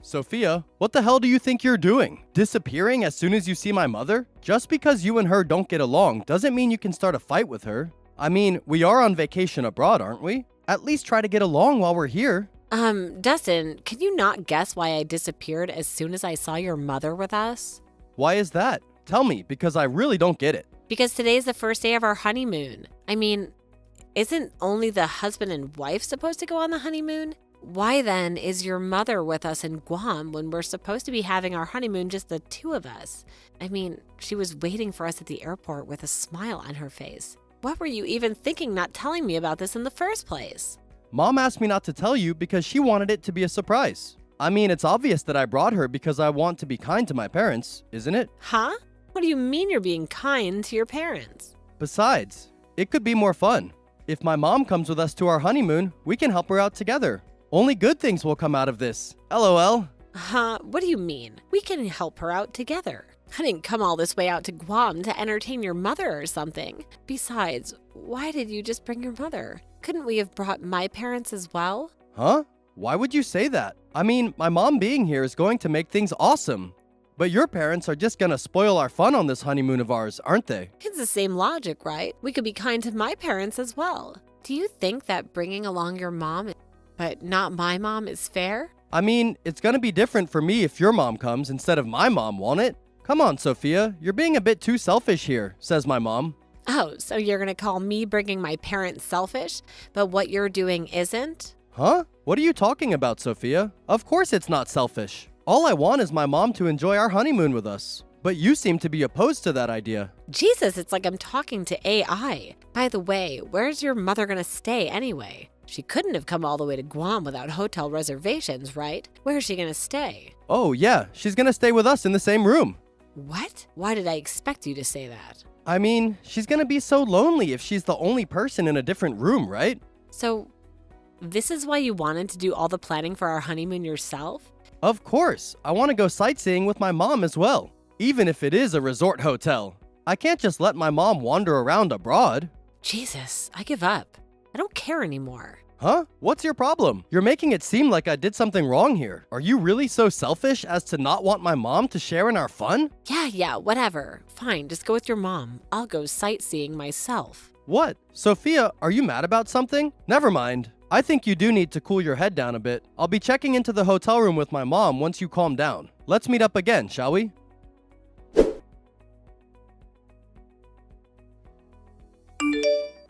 Sophia, what the hell do you think you're doing? Disappearing as soon as you see my mother? Just because you and her don't get along doesn't mean you can start a fight with her. I mean, we are on vacation abroad, aren't we? At least try to get along while we're here. Dustin, can you not guess why I disappeared as soon as I saw your mother with us? Why is that? Tell me, because I really don't get it. Because today's the first day of our honeymoon. I mean, isn't only the husband and wife supposed to go on the honeymoon? Why then is your mother with us in Guam when we're supposed to be having our honeymoon just the two of us? I mean, she was waiting for us at the airport with a smile on her face. What were you even thinking not telling me about this in the first place? Mom asked me not to tell you because she wanted it to be a surprise. I mean, it's obvious that I brought her because I want to be kind to my parents, isn't it? Huh? What do you mean you're being kind to your parents? Besides, it could be more fun. If my mom comes with us to our honeymoon, we can help her out together. Only good things will come out of this. LOL. Huh? What do you mean? We can help her out together. I didn't come all this way out to Guam to entertain your mother or something. Besides, why did you just bring your mother? Couldn't we have brought my parents as well? Huh? Why would you say that? I mean, my mom being here is going to make things awesome. But your parents are just gonna spoil our fun on this honeymoon of ours, aren't they? It's the same logic, right? We could be kind to my parents as well. Do you think that bringing along your mom but not my mom is fair? I mean, it's gonna be different for me if your mom comes instead of my mom, won't it? Come on, Sophia, you're being a bit too selfish here, says my mom. Oh, so you're gonna call me bringing my parents selfish, but what you're doing isn't? Huh? What are you talking about, Sophia? Of course it's not selfish. All I want is my mom to enjoy our honeymoon with us. But you seem to be opposed to that idea. Jesus, it's like I'm talking to AI. By the way, where's your mother gonna stay anyway? She couldn't have come all the way to Guam without hotel reservations, right? Where's she gonna stay? Oh yeah, she's gonna stay with us in the same room. What? Why did I expect you to say that? I mean, she's gonna be so lonely if she's the only person in a different room, right? So, this is why you wanted to do all the planning for our honeymoon yourself? Of course, I want to go sightseeing with my mom as well, even if it is a resort hotel. I can't just let my mom wander around abroad. Jesus, I give up. I don't care anymore. Huh? What's your problem? You're making it seem like I did something wrong here. Are you really so selfish as to not want my mom to share in our fun? Yeah, whatever. Fine, just go with your mom. I'll go sightseeing myself. What? Sophia, are you mad about something? Never mind. I think you do need to cool your head down a bit. I'll be checking into the hotel room with my mom once you calm down. Let's meet up again, shall we?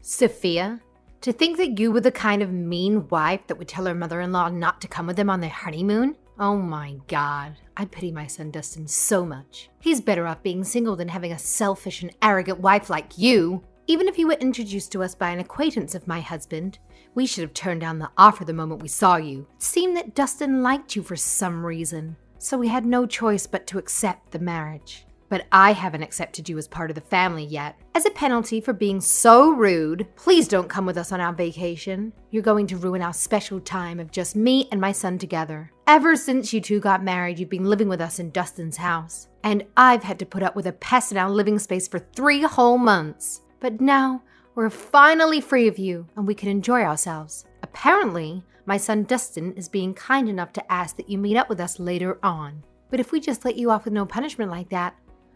Sophia, to think that you were the kind of mean wife that would tell her mother-in-law not to come with them on their honeymoon? Oh my God, I pity my son Dustin so much. He's better off being single than having a selfish and arrogant wife like you. Even if you were introduced to us by an acquaintance of my husband, we should have turned down the offer the moment we saw you. It seemed that Dustin liked you for some reason, so we had no choice but to accept the marriage. But I haven't accepted you as part of the family yet. As a penalty for being so rude, please don't come with us on our vacation. You're going to ruin our special time of just me and my son together. Ever since you two got married, you've been living with us in Dustin's house. And I've had to put up with a pest in our living space for 3 whole months. But now, we're finally free of you, and we can enjoy ourselves. Apparently, my son Dustin is being kind enough to ask that you meet up with us later on. But if we just let you off with no punishment like that,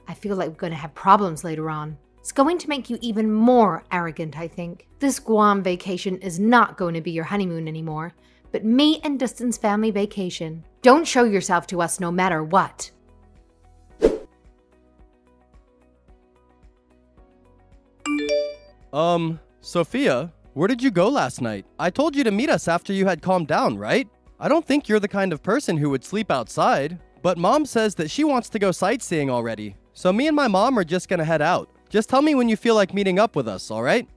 I feel like we're going to have problems later on. It's going to make you even more arrogant, I think. This Guam vacation is not going to be your honeymoon anymore, but me and Dustin's family vacation. Don't show yourself to us no matter what. Sophia, where did you go last night? I told you to meet us after you had calmed down, right? I don't think you're the kind of person who would sleep outside, but Mom says that she wants to go sightseeing already. So me and my mom are just gonna head out. Just tell me when you feel like meeting up with us, alright?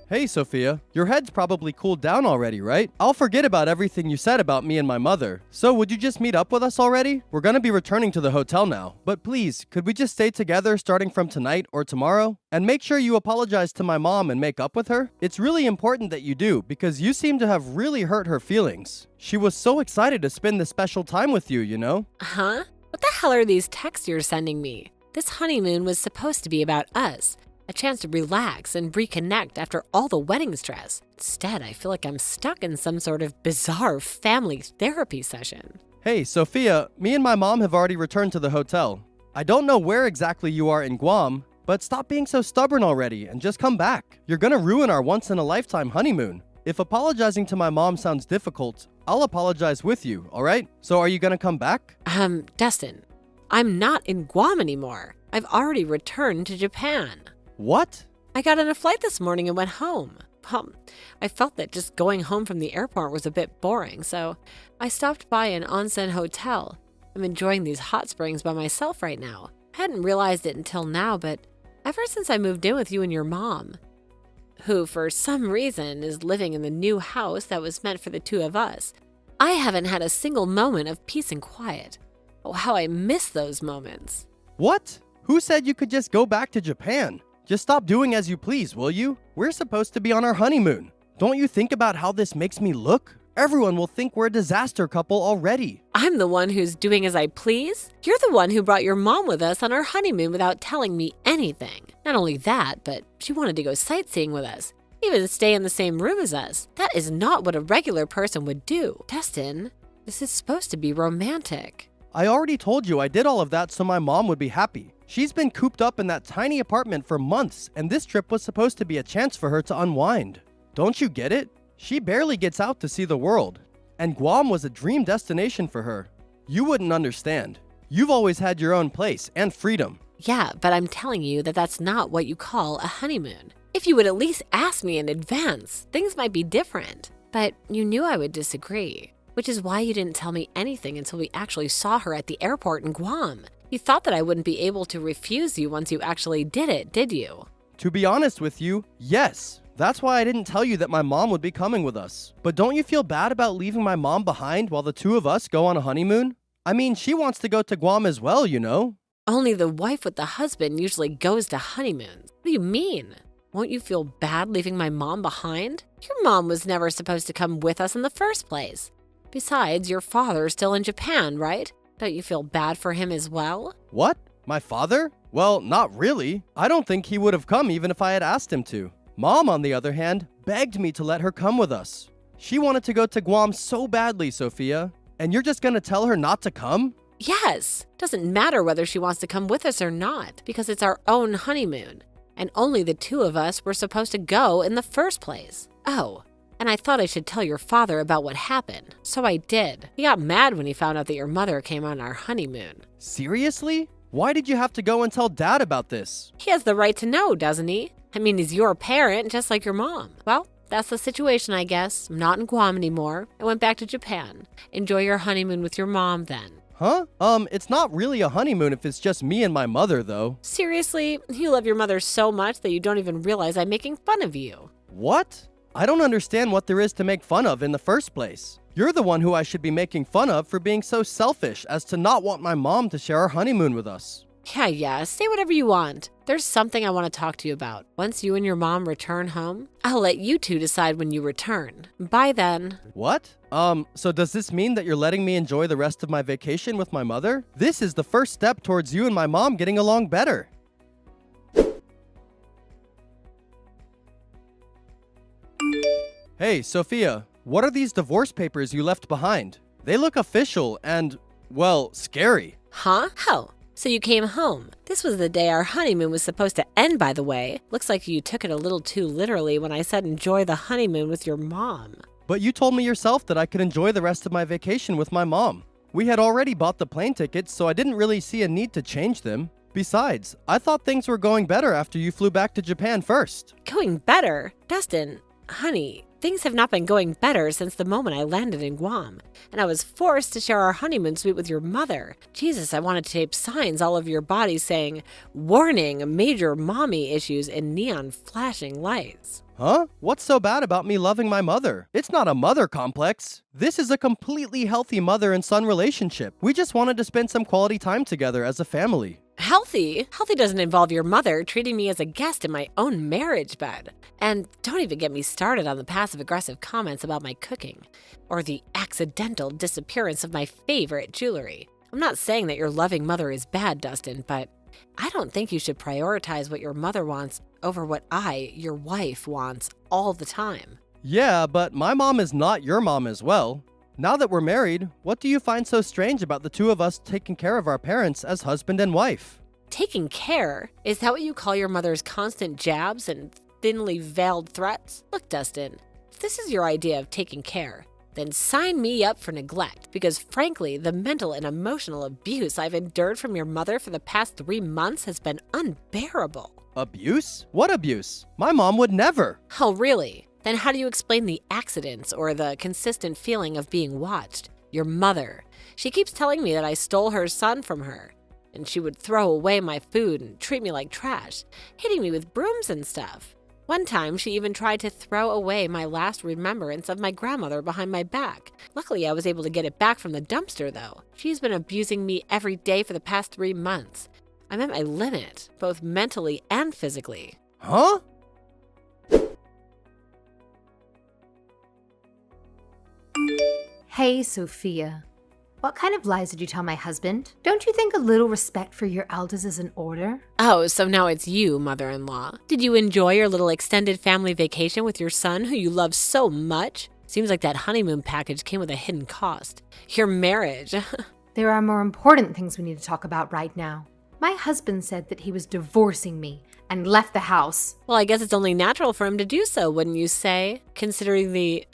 Hey, Sophia, your head's probably cooled down already, right? I'll forget about everything you said about me and my mother. So would you just meet up with us already? We're gonna be returning to the hotel now. But please, could we just stay together starting from tonight or tomorrow? And make sure you apologize to my mom and make up with her. It's really important that you do, because you seem to have really hurt her feelings. She was so excited to spend this special time with you, you know? Huh? What the hell are these texts you're sending me? This honeymoon was supposed to be about us. a chance to relax and reconnect after all the wedding stress. Instead, I feel like I'm stuck in some sort of bizarre family therapy session. Hey, Sophia, me and my mom have already returned to the hotel. I don't know where exactly you are in Guam, but stop being so stubborn already and just come back. You're gonna ruin our once-in-a-lifetime honeymoon. If apologizing to my mom sounds difficult, I'll apologize with you, alright? So are you gonna come back? Dustin, I'm not in Guam anymore. I've already returned to Japan. What? I got on a flight this morning and went home. I felt that just going home from the airport was a bit boring, so I stopped by an onsen hotel. I'm enjoying these hot springs by myself right now. I hadn't realized it until now, but ever since I moved in with you and your mom, who for some reason is living in the new house that was meant for the two of us, I haven't had a single moment of peace and quiet. Oh, how I miss those moments. What? Who said you could just go back to Japan? Just stop doing as you please, will you? We're supposed to be on our honeymoon. Don't you think about how this makes me look? Everyone will think we're a disaster couple already. I'm the one who's doing as I please? You're the one who brought your mom with us on our honeymoon without telling me anything. Not only that, but she wanted to go sightseeing with us, even stay in the same room as us. That is not what a regular person would do. Dustin, this is supposed to be romantic. I already told you I did all of that so my mom would be happy. She's been cooped up in that tiny apartment for months, and this trip was supposed to be a chance for her to unwind. Don't you get it? She barely gets out to see the world, and Guam was a dream destination for her. You wouldn't understand. You've always had your own place and freedom. Yeah, but I'm telling you that that's not what you call a honeymoon. If you would at least ask me in advance, things might be different. But you knew I would disagree, which is why you didn't tell me anything until we actually saw her at the airport in Guam. You thought that I wouldn't be able to refuse you once you actually did it, did you? To be honest with you, yes. That's why I didn't tell you that my mom would be coming with us. But don't you feel bad about leaving my mom behind while the two of us go on a honeymoon? I mean, she wants to go to Guam as well, you know? Only the wife with the husband usually goes to honeymoons. What do you mean? Won't you feel bad leaving my mom behind? Your mom was never supposed to come with us in the first place. Besides, your father's still in Japan, right? Don't you feel bad for him as well? What? My father? Well, not really. I don't think he would have come even if I had asked him to. Mom, on the other hand, begged me to let her come with us. She wanted to go to Guam so badly, Sophia. And you're just gonna tell her not to come? Yes. Doesn't matter whether she wants to come with us or not, because it's our own honeymoon. And only the two of us were supposed to go in the first place. Oh, and I thought I should tell your father about what happened. So I did. He got mad when he found out that your mother came on our honeymoon. Seriously? Why did you have to go and tell Dad about this? He has the right to know, doesn't he? I mean, he's your parent, just like your mom. Well, that's the situation, I guess. I'm not in Guam anymore. I went back to Japan. Enjoy your honeymoon with your mom then. Huh? It's not really a honeymoon if it's just me and my mother, though. Seriously? You love your mother so much that you don't even realize I'm making fun of you. What? I don't understand what there is to make fun of in the first place. You're the one who I should be making fun of for being so selfish as to not want my mom to share our honeymoon with us. Yeah, say whatever you want. There's something I want to talk to you about. Once you and your mom return home, I'll let you two decide when you return. By then. What? So does this mean that you're letting me enjoy the rest of my vacation with my mother? This is the first step towards you and my mom getting along better. Hey, Sophia, what are these divorce papers you left behind? They look official and, well, scary. Huh? How? So you came home. This was the day our honeymoon was supposed to end, by the way. Looks like you took it a little too literally when I said enjoy the honeymoon with your mom. But you told me yourself that I could enjoy the rest of my vacation with my mom. We had already bought the plane tickets, so I didn't really see a need to change them. Besides, I thought things were going better after you flew back to Japan first. Going better? Dustin, honey, things have not been going better since the moment I landed in Guam, and I was forced to share our honeymoon suite with your mother. Jesus, I wanted to tape signs all over your body saying, "Warning, major mommy issues," in neon flashing lights. Huh? What's so bad about me loving my mother? It's not a mother complex. This is a completely healthy mother and son relationship. We just wanted to spend some quality time together as a family. Healthy? Healthy doesn't involve your mother treating me as a guest in my own marriage bed. And don't even get me started on the passive-aggressive comments about my cooking, or the accidental disappearance of my favorite jewelry. I'm not saying that your loving mother is bad, Dustin, but I don't think you should prioritize what your mother wants over what your wife, wants all the time. Yeah, but my mom is not your mom as well. Now that we're married, what do you find so strange about the two of us taking care of our parents as husband and wife? Taking care? Is that what you call your mother's constant jabs and thinly veiled threats? Look, Dustin, if this is your idea of taking care, then sign me up for neglect, because frankly, the mental and emotional abuse I've endured from your mother for the past 3 months has been unbearable. Abuse? What abuse? My mom would never. Oh, really? Then how do you explain the accidents or the consistent feeling of being watched? Your mother. She keeps telling me that I stole her son from her, and she would throw away my food and treat me like trash, hitting me with brooms and stuff. One time, she even tried to throw away my last remembrance of my grandmother behind my back. Luckily, I was able to get it back from the dumpster, though. She's been abusing me every day for the past 3 months. I'm at my limit, both mentally and physically. Huh? Hey, Sophia. What kind of lies did you tell my husband? Don't you think a little respect for your elders is in order? Oh, so now it's you, mother-in-law. Did you enjoy your little extended family vacation with your son who you love so much? Seems like that honeymoon package came with a hidden cost. Your marriage. There are more important things we need to talk about right now. My husband said that he was divorcing me and left the house. Well, I guess it's only natural for him to do so, wouldn't you say? Considering the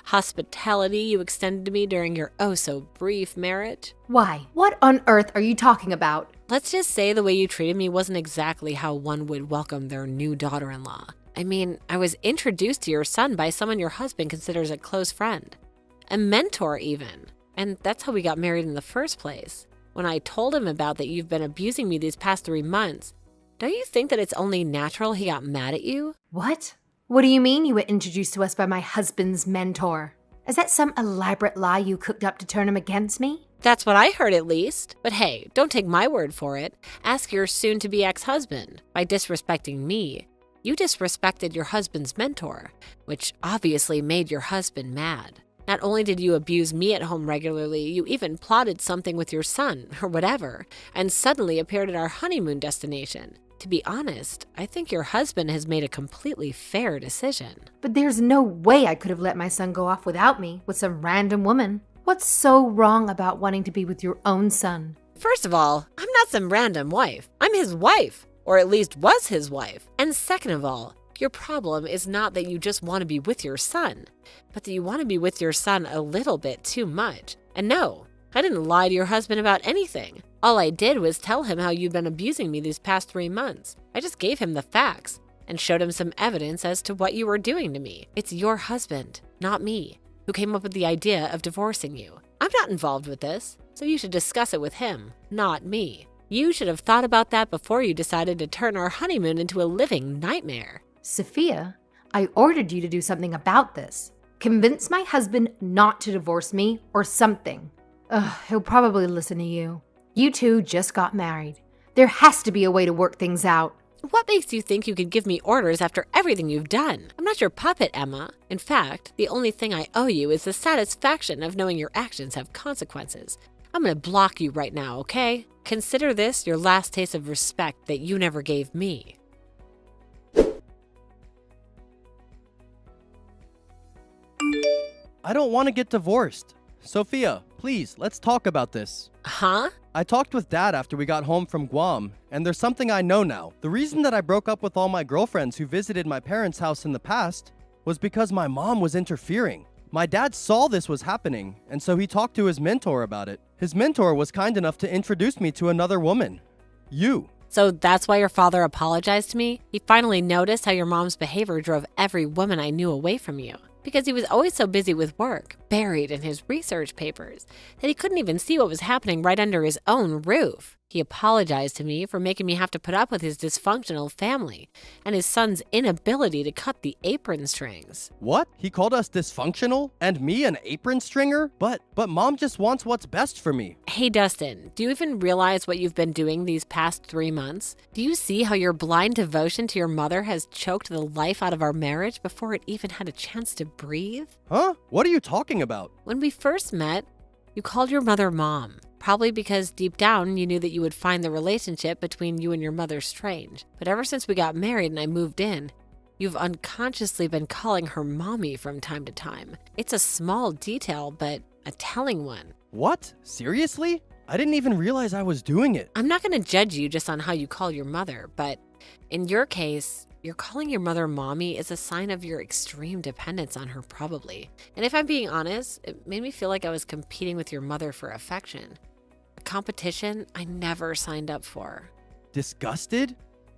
hospitality you extended to me during your oh-so-brief marriage? Why? What on earth are you talking about? Let's just say the way you treated me wasn't exactly how one would welcome their new daughter-in-law. I mean, I was introduced to your son by someone your husband considers a close friend. A mentor, even. And that's how we got married in the first place. When I told him about that you've been abusing me these past 3 months, don't you think that it's only natural he got mad at you? What? What do you mean you were introduced to us by my husband's mentor? Is that some elaborate lie you cooked up to turn him against me? That's what I heard, at least. But hey, don't take my word for it. Ask your soon-to-be ex-husband. By disrespecting me, you disrespected your husband's mentor, which obviously made your husband mad. Not only did you abuse me at home regularly, you even plotted something with your son, or whatever, and suddenly appeared at our honeymoon destination. To be honest, I think your husband has made a completely fair decision. But there's no way I could have let my son go off without me with some random woman. What's so wrong about wanting to be with your own son? First of all, I'm not some random wife. I'm his wife, or at least was his wife. And second of all, your problem is not that you just want to be with your son, but that you want to be with your son a little bit too much. And no, I didn't lie to your husband about anything. All I did was tell him how you'd been abusing me these past 3 months. I just gave him the facts and showed him some evidence as to what you were doing to me. It's your husband, not me, who came up with the idea of divorcing you. I'm not involved with this, so you should discuss it with him, not me. You should have thought about that before you decided to turn our honeymoon into a living nightmare. Sophia, I ordered you to do something about this. Convince my husband not to divorce me or something. He'll probably listen to you. You two just got married. There has to be a way to work things out. What makes you think you could give me orders after everything you've done? I'm not your puppet, Emma. In fact, the only thing I owe you is the satisfaction of knowing your actions have consequences. I'm gonna block you right now, okay? Consider this your last taste of respect that you never gave me. I don't want to get divorced. Sophia, please, let's talk about this. Huh? I talked with Dad after we got home from Guam, and there's something I know now. The reason that I broke up with all my girlfriends who visited my parents' house in the past was because my mom was interfering. My dad saw this was happening, and so he talked to his mentor about it. His mentor was kind enough to introduce me to another woman. You. So that's why your father apologized to me? He finally noticed how your mom's behavior drove every woman I knew away from you. Because he was always so busy with work, buried in his research papers, that he couldn't even see what was happening right under his own roof. He apologized to me for making me have to put up with his dysfunctional family and his son's inability to cut the apron strings. What? He called us dysfunctional? And me an apron stringer? But Mom just wants what's best for me. Hey Dustin, do you even realize what you've been doing these past 3 months? Do you see how your blind devotion to your mother has choked the life out of our marriage before it even had a chance to breathe? Huh? What are you talking about? When we first met, you called your mother Mom. Probably because deep down you knew that you would find the relationship between you and your mother strange. But ever since we got married and I moved in, you've unconsciously been calling her mommy from time to time. It's a small detail, but a telling one. What? Seriously? I didn't even realize I was doing it. I'm not going to judge you just on how you call your mother, but in your case, you're calling your mother mommy is a sign of your extreme dependence on her, probably. And if I'm being honest, it made me feel like I was competing with your mother for affection. A competition I never signed up for. Disgusted?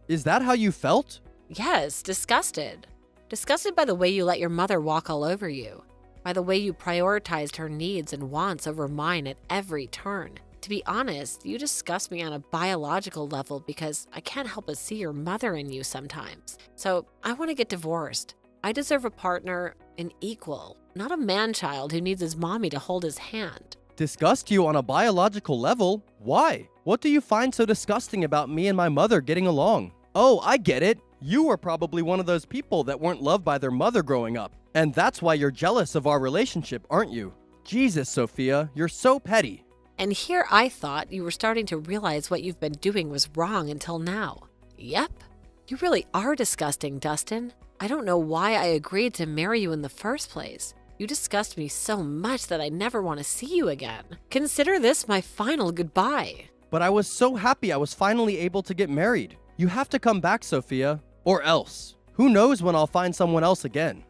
Is that how you felt? Yes, disgusted. Disgusted by the way you let your mother walk all over you, by the way you prioritized her needs and wants over mine at every turn. To be honest, you disgust me on a biological level because I can't help but see your mother in you sometimes. So I want to get divorced. I deserve a partner, an equal, not a man-child who needs his mommy to hold his hand. Disgust you on a biological level? Why? What do you find so disgusting about me and my mother getting along? Oh, I get it. You were probably one of those people that weren't loved by their mother growing up. And that's why you're jealous of our relationship, aren't you? Jesus, Sophia, you're so petty. And here I thought you were starting to realize what you've been doing was wrong until now. Yep, you really are disgusting, Dustin. I don't know why I agreed to marry you in the first place. You disgust me so much that I never want to see you again. Consider this my final goodbye. But I was so happy I was finally able to get married. You have to come back, Sophia, or else. Who knows when I'll find someone else again.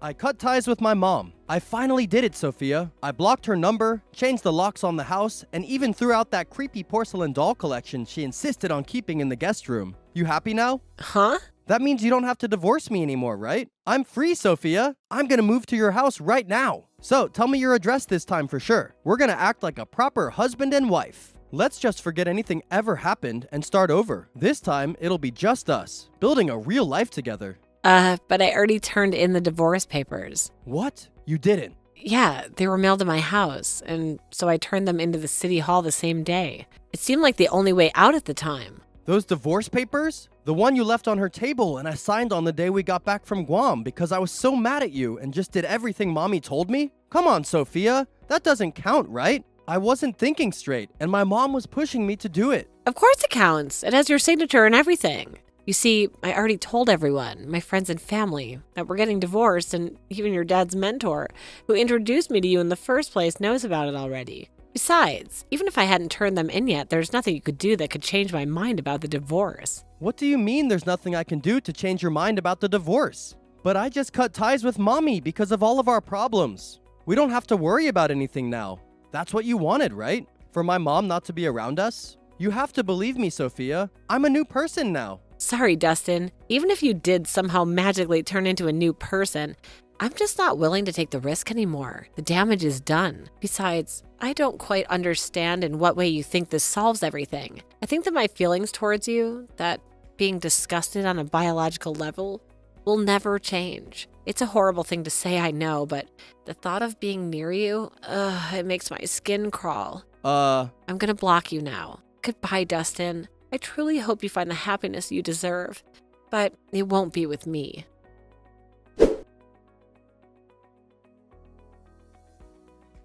I cut ties with my mom. I finally did it, Sophia. I blocked her number, changed the locks on the house, and even threw out that creepy porcelain doll collection she insisted on keeping in the guest room. You happy now? Huh? That means you don't have to divorce me anymore, right? I'm free, Sophia. I'm gonna move to your house right now. So tell me your address this time for sure. We're gonna act like a proper husband and wife. Let's just forget anything ever happened and start over. This time, it'll be just us, building a real life together. But I already turned in the divorce papers. What? You didn't? Yeah, they were mailed to my house, and so I turned them into the city hall the same day. It seemed like the only way out at the time. Those divorce papers? The one you left on her table and I signed on the day we got back from Guam because I was so mad at you and just did everything Mommy told me? Come on, Sophia. That doesn't count, right? I wasn't thinking straight, and my mom was pushing me to do it. Of course it counts. It has your signature and everything. You see, I already told everyone, my friends and family, that we're getting divorced, and even your dad's mentor, who introduced me to you in the first place, knows about it already. Besides, even if I hadn't turned them in yet, there's nothing you could do that could change my mind about the divorce. What do you mean there's nothing I can do to change your mind about the divorce? But I just cut ties with Mommy because of all of our problems. We don't have to worry about anything now. That's what you wanted, right? For my mom not to be around us? You have to believe me, Sophia. I'm a new person now. Sorry, Dustin. Even if you did somehow magically turn into a new person, I'm just not willing to take the risk anymore. The damage is done. Besides, I don't quite understand in what way you think this solves everything. I think that my feelings towards you, that being disgusted on a biological level, will never change. It's a horrible thing to say, I know, but the thought of being near you, it makes my skin crawl. I'm gonna block you now. Goodbye, Dustin. I truly hope you find the happiness you deserve, but it won't be with me.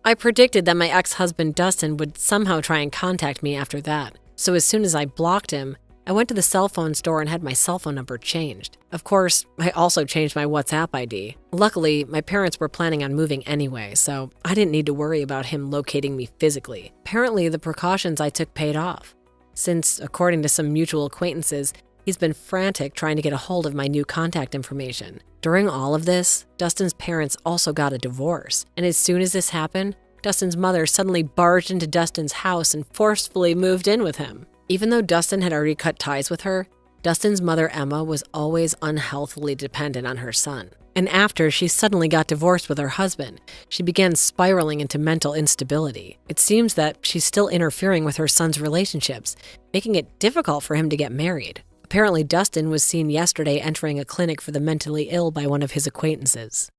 I predicted that my ex-husband Dustin would somehow try and contact me after that, so as soon as I blocked him, I went to the cell phone store and had my cell phone number changed. Of course, I also changed my WhatsApp ID. Luckily, my parents were planning on moving anyway, so I didn't need to worry about him locating me physically. Apparently, the precautions I took paid off, since, according to some mutual acquaintances, he's been frantic trying to get a hold of my new contact information. During all of this, Dustin's parents also got a divorce, and as soon as this happened, Dustin's mother suddenly barged into Dustin's house and forcefully moved in with him. Even though Dustin had already cut ties with her, Dustin's mother, Emma, was always unhealthily dependent on her son. And after she suddenly got divorced with her husband, she began spiraling into mental instability. It seems that she's still interfering with her son's relationships, making it difficult for him to get married. Apparently, Dustin was seen yesterday entering a clinic for the mentally ill by one of his acquaintances.